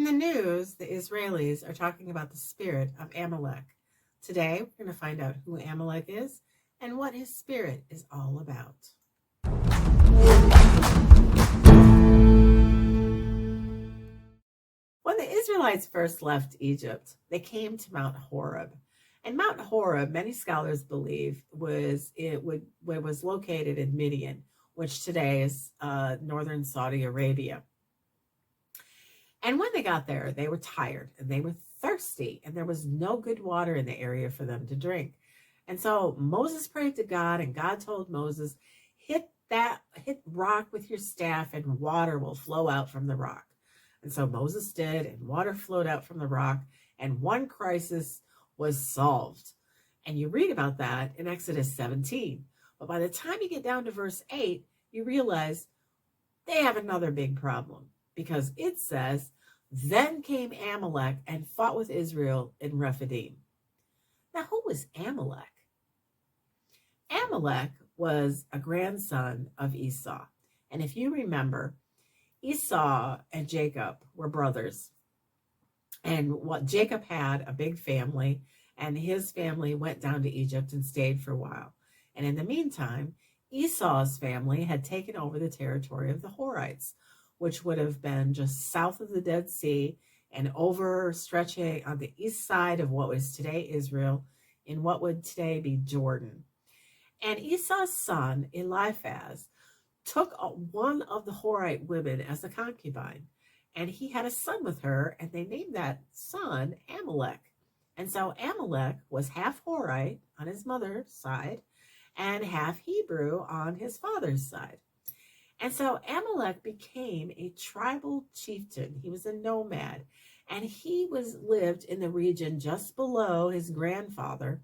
the news, the Israelis are talking about the spirit of Amalek. Today, we're going to find out who Amalek is and what his spirit is all about. When the Israelites first left Egypt, they came to Mount Horeb. And Mount Horeb, many scholars believe, was located in Midian, which today is northern Saudi Arabia. And when they got there, they were tired and they were thirsty, and there was no good water in the area for them to drink. And so Moses prayed to God, and God told Moses, hit rock with your staff and water will flow out from the rock. And so Moses did, and water flowed out from the rock, and one crisis was solved. And you read about that in Exodus 17. But by the time you get down to verse 8, you realize they have another big problem, because it says, then came Amalek and fought with Israel in Rephidim. Now, who was Amalek? Amalek was a grandson of Esau. And if you remember, Esau and Jacob were brothers. And what Jacob had a big family, and his family went down to Egypt and stayed for a while. And in the meantime, Esau's family had taken over the territory of the Horites, which would have been just south of the Dead Sea and over stretching on the east side of what was today Israel, in what would today be Jordan. And Esau's son, Eliphaz, took one of the Horite women as a concubine, and he had a son with her, and they named that son Amalek. And so Amalek was half Horite on his mother's side and half Hebrew on his father's side. And so Amalek became a tribal chieftain. He was a nomad, and he lived in the region just below his grandfather.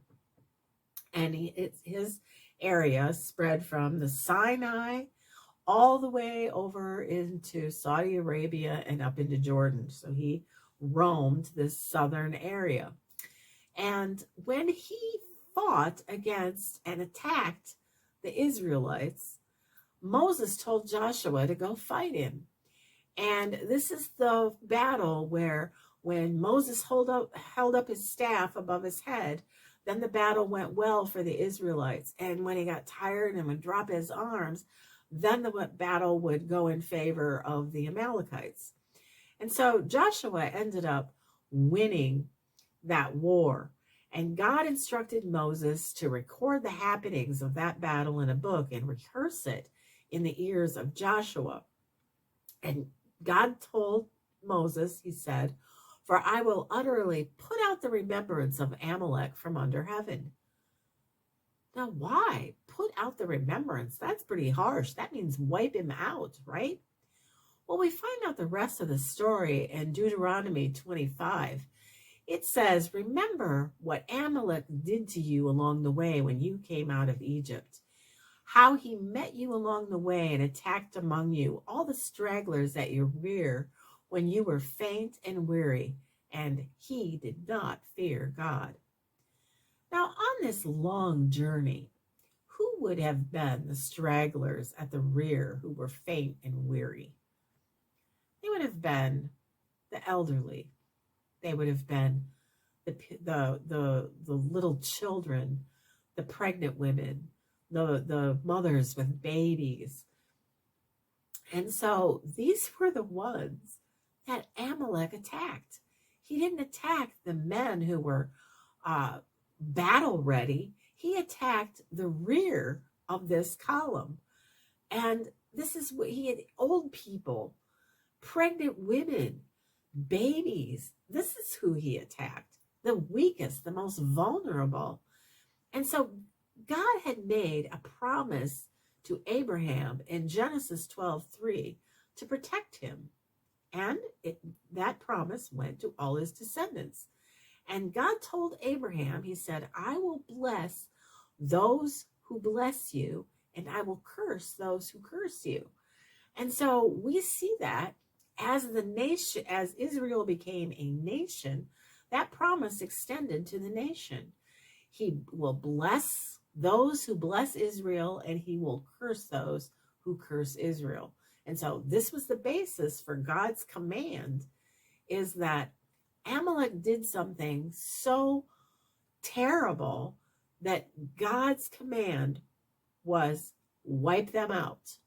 And his area spread from the Sinai all the way over into Saudi Arabia and up into Jordan. So he roamed this southern area. And when he fought against and attacked the Israelites, Moses told Joshua to go fight him. And this is the battle where when Moses held up his staff above his head, then the battle went well for the Israelites. And when he got tired and would drop his arms, then the battle would go in favor of the Amalekites. And so Joshua ended up winning that war. And God instructed Moses to record the happenings of that battle in a book and rehearse it in the ears of Joshua. And God told Moses, he said, for I will utterly put out the remembrance of Amalek from under heaven. Now, why put out the remembrance? That's pretty harsh. That means wipe him out, right? Well, we find out the rest of the story in Deuteronomy 25. It says, remember what Amalek did to you along the way when you came out of Egypt, how he met you along the way and attacked among you all the stragglers at your rear when you were faint and weary, and he did not fear God. Now, on this long journey, who would have been the stragglers at the rear who were faint and weary? They would have been the elderly. They would have been the little children, the pregnant women, the mothers with babies. And so these were the ones that Amalek attacked. He didn't attack the men who were battle ready. He attacked the rear of this column. And this is what he had: old people, pregnant women, babies. This is who he attacked, the weakest, the most vulnerable. And so God had made a promise to Abraham in Genesis 12:3 to protect him. And that promise went to all his descendants. And God told Abraham, he said, I will bless those who bless you, and I will curse those who curse you. And so we see that as the nation, as Israel became a nation, that promise extended to the nation. He will bless those who bless Israel, and he will curse those who curse Israel. And so this was the basis for God's command is that Amalek did something so terrible that God's command was wipe them out.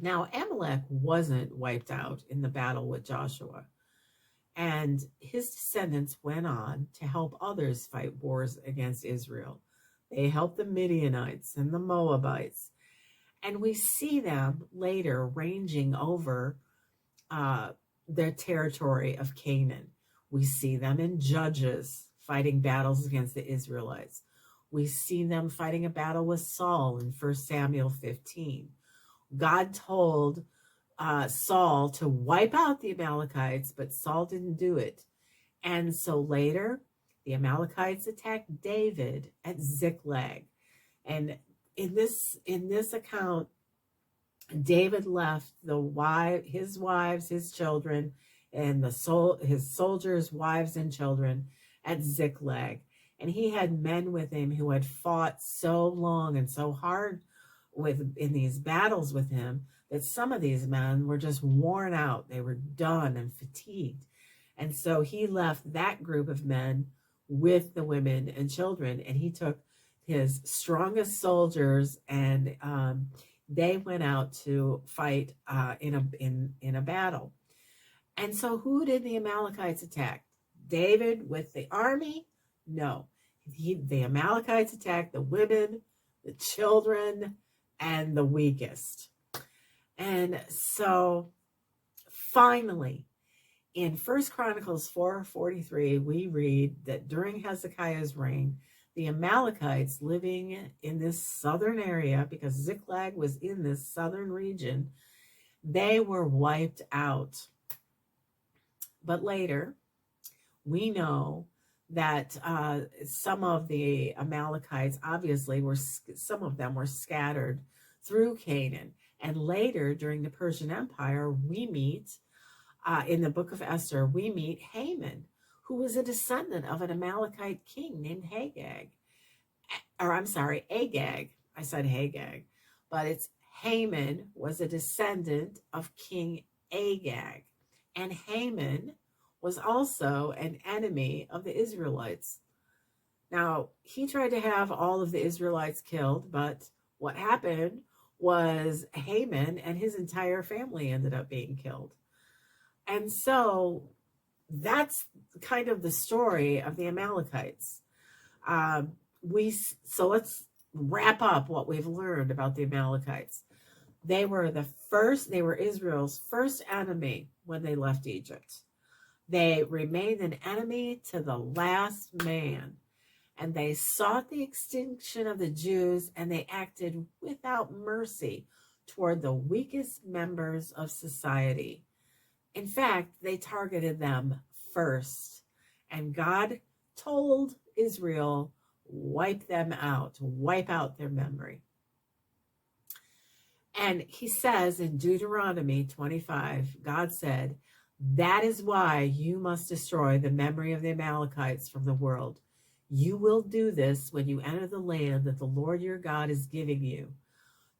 Now, Amalek wasn't wiped out in the battle with Joshua, and his descendants went on to help others fight wars against Israel. They helped the Midianites and the Moabites, and we see them later ranging over their territory of Canaan. We see them in Judges fighting battles against the Israelites. We see them fighting a battle with Saul in 1 Samuel 15. God told Saul to wipe out the Amalekites, but Saul didn't do it. And so later, the Amalekites attacked David at Ziklag. And in this account, David left his wives, his children, and his soldiers' wives and children at Ziklag. And he had men with him who had fought so long and so hard in these battles with him that some of these men were just worn out. They were done and fatigued. And so he left that group of men with the women and children, and he took his strongest soldiers, and they went out to fight in a battle. And so who did the Amalekites attack? David with the army? No. The Amalekites attacked the women, the children, and the weakest. And so finally, in 1 Chronicles 4:43, we read that during Hezekiah's reign, the Amalekites living in this southern area, because Ziklag was in this southern region, they were wiped out. But later, we know that some of the Amalekites, obviously, some of them were scattered through Canaan. And later, during the Persian Empire, we meet, in the book of Esther, we meet Haman, who was a descendant of an Amalekite king named Agag. I said Hagag, but it's Haman was a descendant of King Agag. And Haman was also an enemy of the Israelites. Now, he tried to have all of the Israelites killed, but what happened was Haman and his entire family ended up being killed. And so that's kind of the story of the Amalekites. So let's wrap up what we've learned about the Amalekites. They were Israel's first enemy when they left Egypt. They remained an enemy to the last man, and they sought the extinction of the Jews, and they acted without mercy toward the weakest members of society. In fact, they targeted them first, and God told Israel, wipe them out, wipe out their memory. And he says in Deuteronomy 25, God said, that is why you must destroy the memory of the Amalekites from the world. You will do this when you enter the land that the Lord your God is giving you.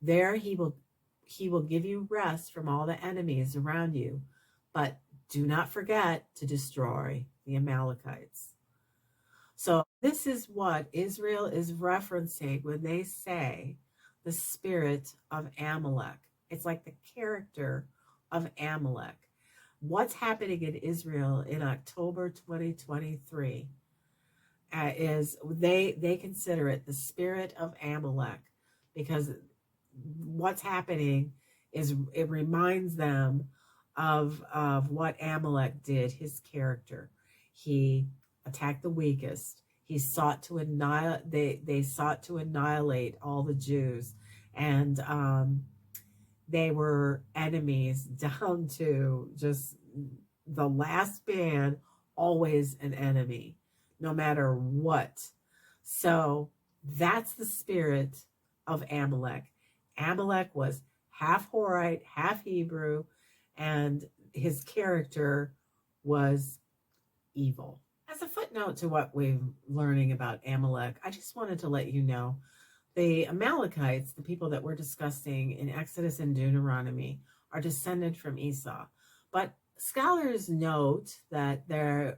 There he will give you rest from all the enemies around you. But do not forget to destroy the Amalekites. So this is what Israel is referencing when they say the spirit of Amalek. It's like the character of Amalek. What's happening in Israel in October 2023 is they consider it the spirit of Amalek, because what's happening is it reminds them of what Amalek did, his character. He attacked the weakest. He sought to annihilate. They sought to annihilate all the Jews, and they were enemies down to just the last man. Always an enemy, no matter what. So that's the spirit of Amalek. Amalek was half Horite, half Hebrew, and his character was evil. As a footnote to what we're learning about Amalek, I just wanted to let you know the Amalekites, the people that we're discussing in Exodus and Deuteronomy, are descended from Esau. But Scholars note that the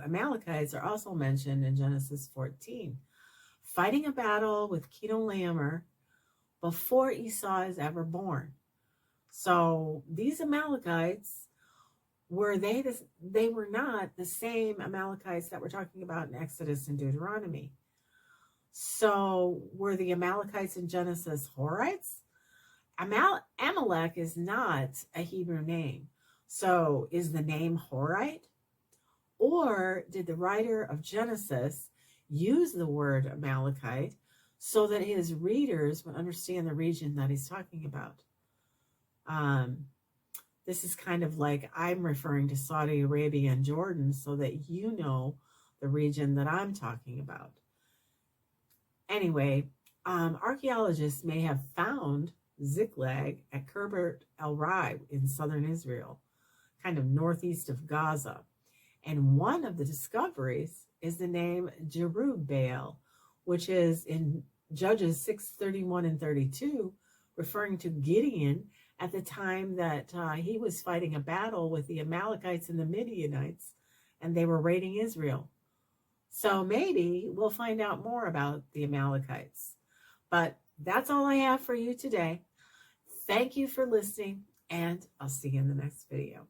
Amalekites are also mentioned in Genesis 14, fighting a battle with Chedorlaomer before Esau is ever born. So these Amalekites, they were not the same Amalekites that we're talking about in Exodus and Deuteronomy. So were the Amalekites in Genesis Horites? Amalek is not a Hebrew name. So is the name Horite? Or did the writer of Genesis use the word Amalekite so that his readers would understand the region that he's talking about? This is kind of like I'm referring to Saudi Arabia and Jordan so that you know the region that I'm talking about. Anyway, archaeologists may have found Ziklag at Khirbet el-Rai in southern Israel, kind of northeast of Gaza. And one of the discoveries is the name Jerubbaal, which is in Judges 6:31 and 32, referring to Gideon at the time that he was fighting a battle with the Amalekites and the Midianites, and they were raiding Israel. So maybe we'll find out more about the Amalekites. But that's all I have for you today. Thank you for listening, and I'll see you in the next video.